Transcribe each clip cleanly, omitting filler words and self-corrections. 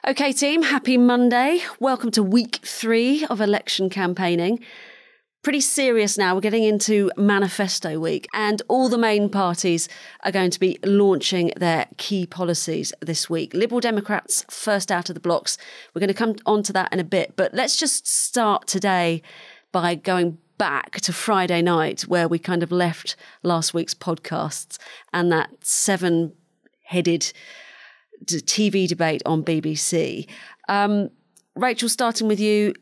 OK, team, happy Monday. Welcome to week 3 of election campaigning. Pretty serious now. We're getting into manifesto week and all the main parties are going to be launching their key policies this week. Liberal Democrats first out of the blocks. We're going to come on to that in a bit, but let's just start today by going back to Friday night where we kind of left last week's podcasts and that 7-headed TV debate on BBC. Rachel, starting with you,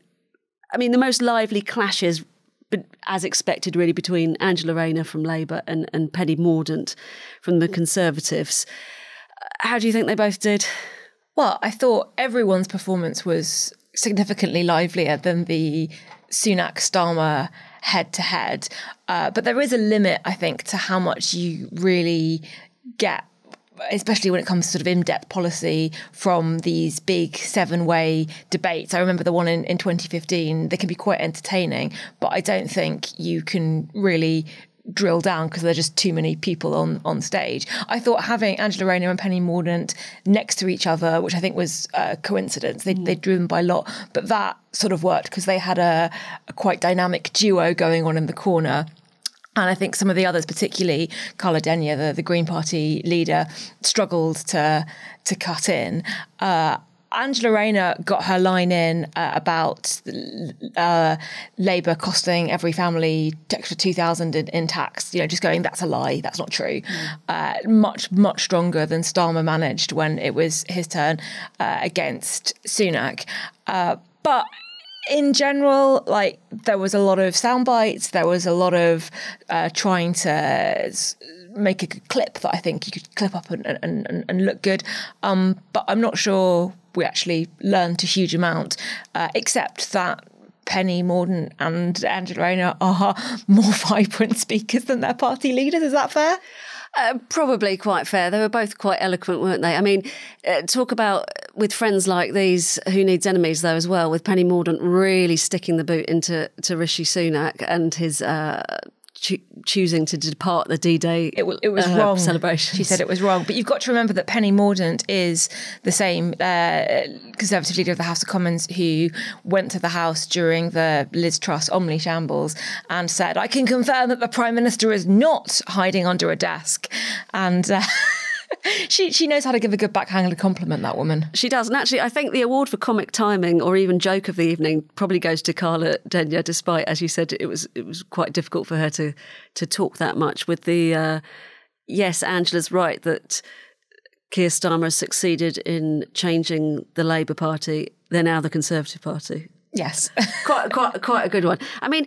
I mean, the most lively clashes, but as expected, really, between Angela Rayner from Labour and Penny Mordaunt from the Conservatives. How do you think they both did? Well, I thought everyone's performance was significantly livelier than the Sunak-Starmer head-to-head. But there is a limit, I think, to how much you really get, especially when it comes to sort of in-depth policy from these big 7-way debates. I remember the one in 2015. They can be quite entertaining, but I don't think you can really drill down because there's just too many people on stage. I thought having Angela Rayner and Penny Mordaunt next to each other, which I think was a coincidence, they'd driven by a lot, but that sort of worked because they had a quite dynamic duo going on in the corner. And I think some of the others, particularly Carla Denyer, the Green Party leader, struggled to cut in. Angela Rayner got her line in about Labour costing every family extra $2,000 in tax, just going, that's a lie, that's not true. Much stronger than Starmer managed when it was his turn against Sunak. But in general, there was a lot of sound bites. There was a lot of trying to make a good clip that I think you could clip up and look good. But I'm not sure we actually learned a huge amount, except that Penny Mordaunt and Angela Rayner are more vibrant speakers than their party leaders. Is that fair? Probably quite fair. They were both quite eloquent, weren't they? I mean, talk about with friends like these, who needs enemies, though, as well, with Penny Mordaunt really sticking the boot into Rishi Sunak and his choosing to depart the D-Day it was wrong celebration. She said it was wrong. But you've got to remember that Penny Mordaunt is the same Conservative leader of the House of Commons who went to the House during the Liz Truss Omni shambles and said, I can confirm that the Prime Minister is not hiding under a desk. And She knows how to give a good backhanded compliment, that woman. She does. And actually, I think the award for comic timing or even joke of the evening probably goes to Carla Denyer, despite, as you said, it was quite difficult for her to talk that much with the, yes, Angela's right that Keir Starmer has succeeded in changing the Labour Party. They're now the Conservative Party. Yes. quite a good one. I mean,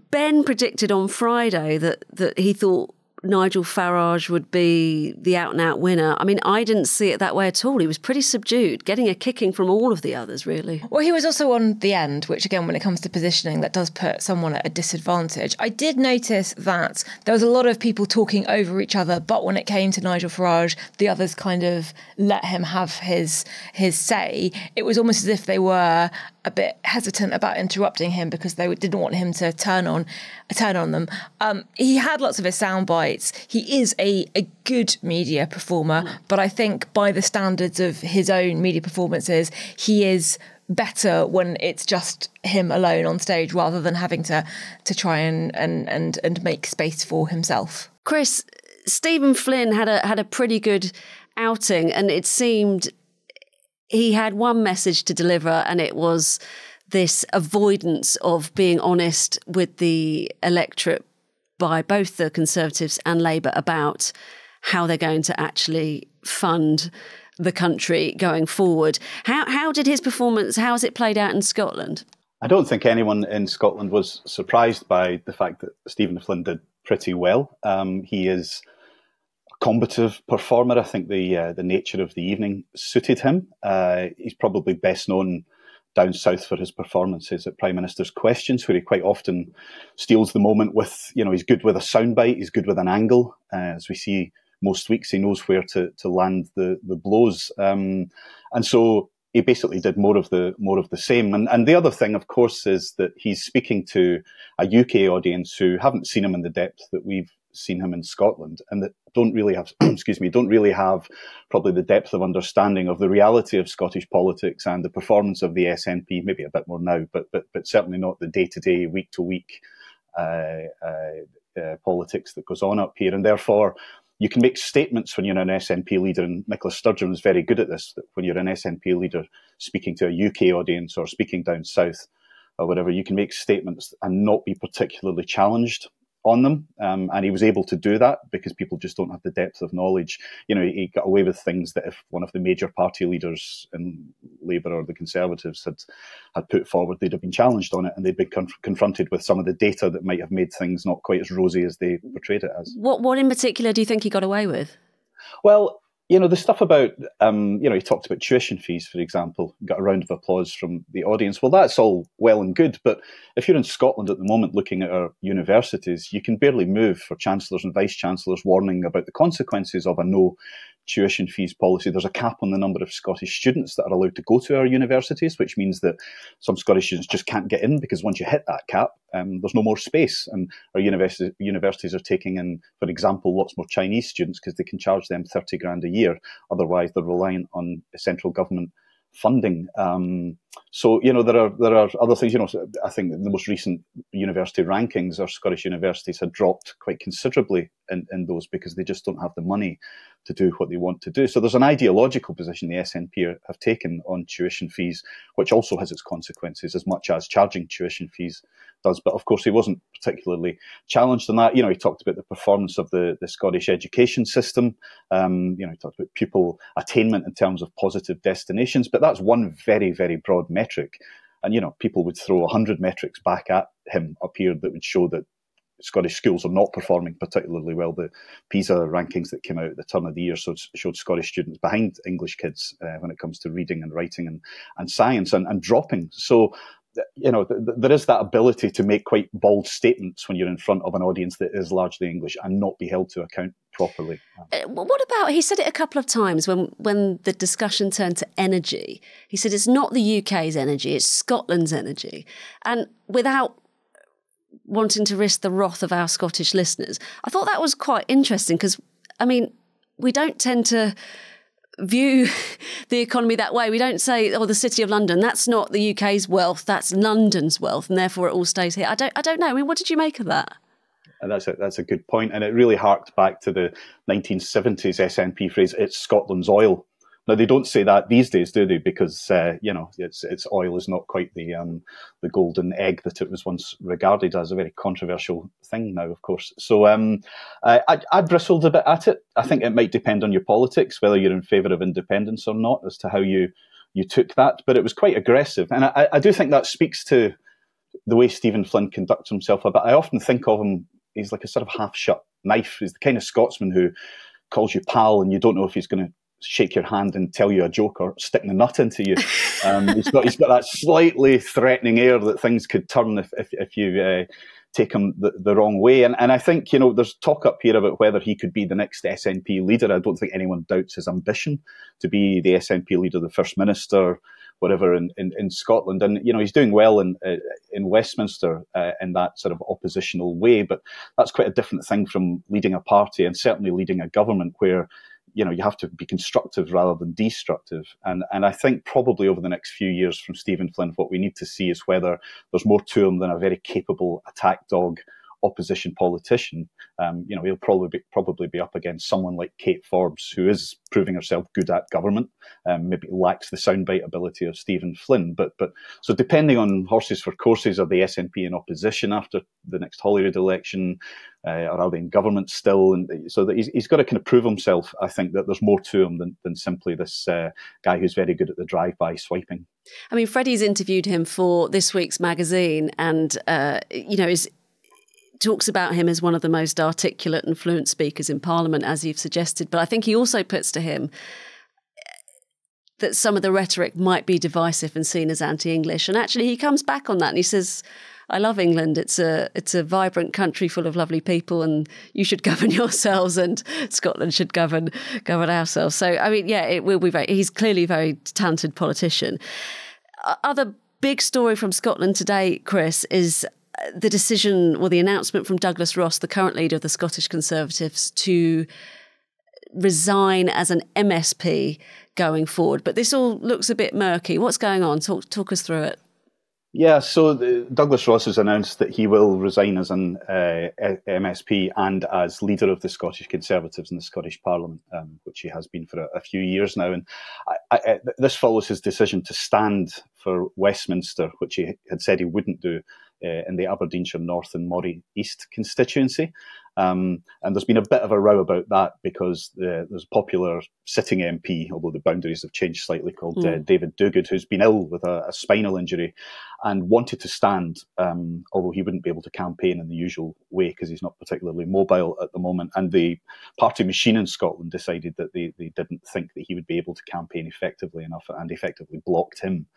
Ben predicted on Friday that he thought Nigel Farage would be the out-and-out winner. I mean, I didn't see it that way at all. He was pretty subdued, getting a kicking from all of the others, really. Well, he was also on the end, which, again, when it comes to positioning, that does put someone at a disadvantage. I did notice that there was a lot of people talking over each other, but when it came to Nigel Farage, the others kind of let him have his say. It was almost as if they were a bit hesitant about interrupting him because they didn't want him to turn on them. He had lots of his sound bites. He is a good media performer, but I think by the standards of his own media performances, he is better when it's just him alone on stage rather than having to try and make space for himself. Chris, Stephen Flynn had a pretty good outing, and it seemed he had one message to deliver, and it was this avoidance of being honest with the electorate by both the Conservatives and Labour about how they're going to actually fund the country going forward. How did his performance, how has it played out in Scotland? I don't think anyone in Scotland was surprised by the fact that Stephen Flynn did pretty well. He is combative performer. I think the nature of the evening suited him. He's probably best known down south for his performances at Prime Minister's Questions, where he quite often steals the moment with, he's good with a soundbite, he's good with an angle. As we see most weeks, he knows where to land the blows. And so he basically did more of the same. And the other thing, of course, is that he's speaking to a UK audience who haven't seen him in the depth that we've seen him in Scotland, and that don't really have, don't really have probably the depth of understanding of the reality of Scottish politics and the performance of the SNP, maybe a bit more now, but certainly not the day-to-day, week-to-week politics that goes on up here. And therefore, you can make statements when you're an SNP leader, and Nicola Sturgeon was very good at this, that when you're an SNP leader speaking to a UK audience or speaking down south or whatever, you can make statements and not be particularly challenged on them. And he was able to do that because people just don't have the depth of knowledge. You know, he got away with things that if one of the major party leaders in Labour or the Conservatives had put forward, they'd have been challenged on it, and they'd been confronted with some of the data that might have made things not quite as rosy as they portrayed it as. What in particular do you think he got away with? Well, you know, the stuff about, he talked about tuition fees, for example, got a round of applause from the audience. Well, that's all well and good, but if you're in Scotland at the moment looking at our universities, you can barely move for chancellors and vice-chancellors warning about the consequences of a no tuition fees policy. There's a cap on the number of Scottish students that are allowed to go to our universities, which means that some Scottish students just can't get in because once you hit that cap, there's no more space. And our universities are taking in, for example, lots more Chinese students because they can charge them 30 grand a year. Otherwise, they're reliant on central government funding. So, you know, there are other things. You know, I think in the most recent university rankings, our Scottish universities had dropped quite considerably in those because they just don't have the money to do what they want to do. So there's an ideological position the SNP have taken on tuition fees, which also has its consequences as much as charging tuition fees does. But of course, he wasn't particularly challenged on that. You know, he talked about the performance of the Scottish education system. He talked about pupil attainment in terms of positive destinations, but that's one very, very broad metric. And, you know, people would throw 100 metrics back at him up here that would show that Scottish schools are not performing particularly well. The PISA rankings that came out at the turn of the year showed Scottish students behind English kids when it comes to reading and writing and science and dropping. So, you know, there is that ability to make quite bold statements when you're in front of an audience that is largely English and not be held to account properly. What about, he said it a couple of times when the discussion turned to energy. He said it's not the UK's energy, it's Scotland's energy. And without wanting to risk the wrath of our Scottish listeners, I thought that was quite interesting because, I mean, we don't tend to view the economy that way. We don't say, oh, the City of London, that's not the UK's wealth, that's London's wealth, and therefore it all stays here. I don't know. I mean, what did you make of that? And that's a good point. And it really harked back to the 1970s SNP phrase, it's Scotland's oil. Now, they don't say that these days, do they? Because, its oil is not quite the golden egg that it was once regarded as, a very controversial thing now, of course. So I bristled a bit at it. I think it might depend on your politics, whether you're in favour of independence or not, as to how you took that. But it was quite aggressive. And I do think that speaks to the way Stephen Flynn conducts himself a bit. I often think of him, he's like a sort of half-shut knife. He's the kind of Scotsman who calls you pal and you don't know if he's going to shake your hand and tell you a joke or stick the nut into you. He's got that slightly threatening air that things could turn if you take him the wrong way. And I think, you know, there's talk up here about whether he could be the next SNP leader. I don't think anyone doubts his ambition to be the SNP leader, the First Minister, whatever, in Scotland. And, you know, he's doing well in Westminster in that sort of oppositional way. But that's quite a different thing from leading a party and certainly leading a government where, you know, you have to be constructive rather than destructive. And I think probably over the next few years from Stephen Flynn, what we need to see is whether there's more to him than a very capable attack dog opposition politician. He'll probably be up against someone like Kate Forbes, who is proving herself good at government, maybe lacks the soundbite ability of Stephen Flynn. But so depending on horses for courses, are the SNP in opposition after the next Holyrood election, or are they in government still? And so that he's got to kind of prove himself. I think that there's more to him than simply this guy who's very good at the drive-by swiping. I mean, Freddie's interviewed him for this week's magazine, and talks about him as one of the most articulate and fluent speakers in Parliament, as you've suggested. But I think he also puts to him that some of the rhetoric might be divisive and seen as anti-English. And actually he comes back on that and he says, I love England. It's a vibrant country full of lovely people and you should govern yourselves and Scotland should govern ourselves. So, I mean, yeah, it will be he's clearly a very talented politician. Other big story from Scotland today, Chris, is the decision or the announcement from Douglas Ross, the current leader of the Scottish Conservatives, to resign as an MSP going forward. But this all looks a bit murky. What's going on? Talk us through it. Yeah, so Douglas Ross has announced that he will resign as an MSP and as leader of the Scottish Conservatives in the Scottish Parliament, which he has been for a few years now. And this follows his decision to stand for Westminster, which he had said he wouldn't do in the Aberdeenshire North and Moray East constituency. And there's been a bit of a row about that because there's a popular sitting MP, although the boundaries have changed slightly, called David Duguid, who's been ill with a spinal injury and wanted to stand, although he wouldn't be able to campaign in the usual way because he's not particularly mobile at the moment. And the party machine in Scotland decided that they didn't think that he would be able to campaign effectively enough and effectively blocked him.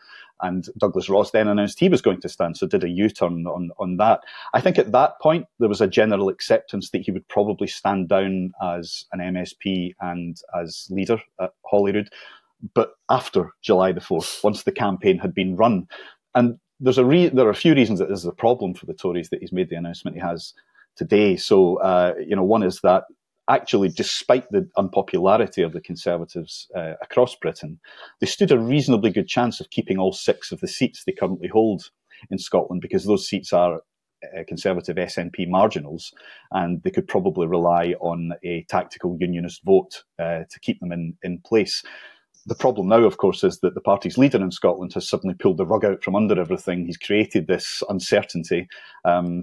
And Douglas Ross then announced he was going to stand, so did a U-turn on that. I think at that point there was a general acceptance that he would probably stand down as an MSP and as leader at Holyrood, but after July the 4th, once the campaign had been run. And there are a few reasons that this is a problem for the Tories that he's made the announcement he has today. So, one is that actually, despite the unpopularity of the Conservatives across Britain, they stood a reasonably good chance of keeping all 6 of the seats they currently hold in Scotland, because those seats are Conservative SNP marginals, and they could probably rely on a tactical unionist vote to keep them in place. The problem now, of course, is that the party's leader in Scotland has suddenly pulled the rug out from under everything. He's created this uncertainty.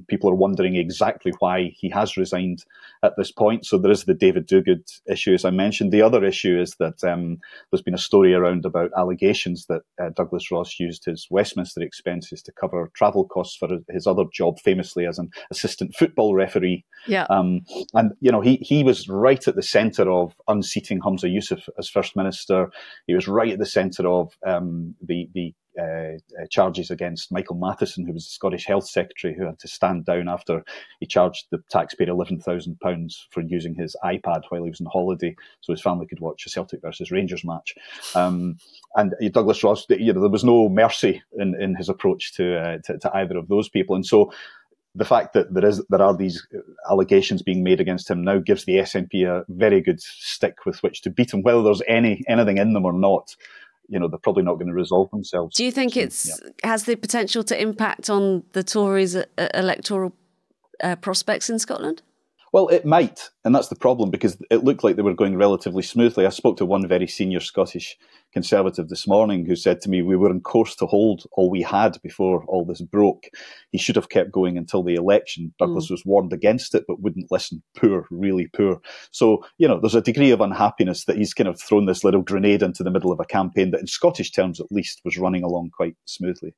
People are wondering exactly why he has resigned at this point. So there is the David Duguid issue, as I mentioned. The other issue is that there's been a story around about allegations that Douglas Ross used his Westminster expenses to cover travel costs for his other job, famously as an assistant football referee. Yeah. He was right at the centre of unseating Humza Yousaf as First Minister. He was right at the centre of the charges against Michael Matheson, who was the Scottish Health Secretary, who had to stand down after he charged the taxpayer £11,000 for using his iPad while he was on holiday so his family could watch a Celtic versus Rangers match. And Douglas Ross, there was no mercy in his approach to either of those people. And so the fact that there are these allegations being made against him now gives the SNP a very good stick with which to beat him, whether there's anything in them or not. They're probably not going to resolve themselves. Do you think has the potential to impact on the Tories' electoral prospects in Scotland? Well, it might, and that's the problem, because it looked like they were going relatively smoothly. I spoke to one very senior Scottish Conservative this morning who said to me, we were on course to hold all we had before all this broke. He should have kept going until the election. Douglas was warned against it, but wouldn't listen. Poor, really poor. So, there's a degree of unhappiness that he's kind of thrown this little grenade into the middle of a campaign that in Scottish terms, at least, was running along quite smoothly.